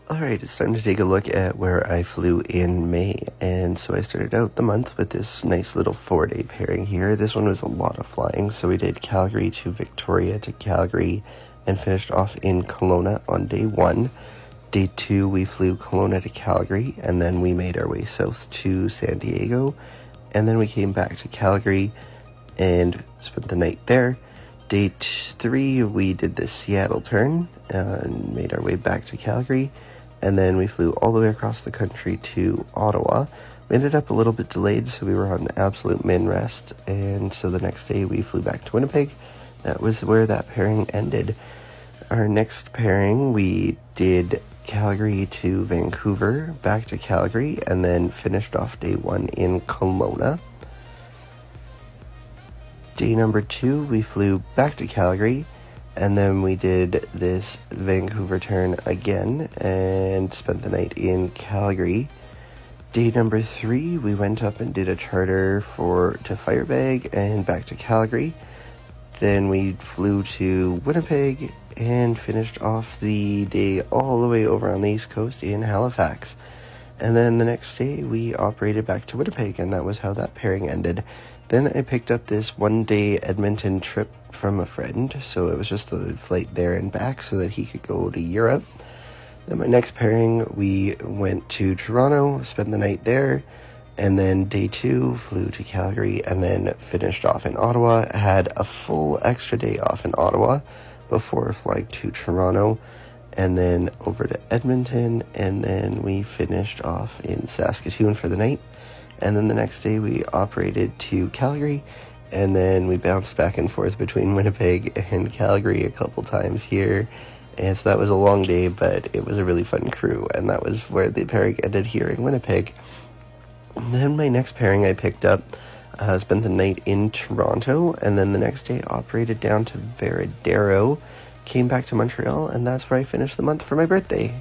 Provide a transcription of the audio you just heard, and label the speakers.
Speaker 1: Alright, it's time to take a look at where I flew in May. And so I started out the month with this nice little 4-day pairing here. This one was a lot of flying, so we did Calgary to Victoria to Calgary and finished off in Kelowna on day 1. Day 2, we flew Kelowna to Calgary, and then we made our way south to San Diego. And then we came back to Calgary and spent the night there. Day 3, we did the Seattle turn and made our way back to Calgary. And then we flew all the way across the country to Ottawa. We ended up a little bit delayed, so we were on absolute min rest. And so the next day we flew back to Winnipeg. That was where that pairing ended. Our next pairing, we did Calgary to Vancouver, back to Calgary, and then finished off day 1 in Kelowna. Day number 2, we flew back to Calgary, and then we did this Vancouver turn again and spent the night in Calgary. Day number 3, we went up and did a charter to Firebag and back to Calgary. Then we flew to Winnipeg and finished off the day all the way over on the East Coast in Halifax. And then the next day we operated back to Winnipeg, and that was how that pairing ended. Then I picked up this 1-day Edmonton trip from a friend, so it was just a flight there and back so that he could go to Europe. Then my next pairing, we went to Toronto, spent the night there, and then day 2 flew to Calgary and then finished off in Ottawa. Had a full extra day off in Ottawa before flying to Toronto, and then over to Edmonton, and then we finished off in Saskatoon for the night. And then the next day we operated to Calgary, and then we bounced back and forth between Winnipeg and Calgary a couple times here. And so that was a long day, but it was a really fun crew, and that was where the pairing ended here in Winnipeg. And then my next pairing I picked up, spent the night in Toronto, and then the next day operated down to Veradero, came back to Montreal, and that's where I finished the month for my birthday.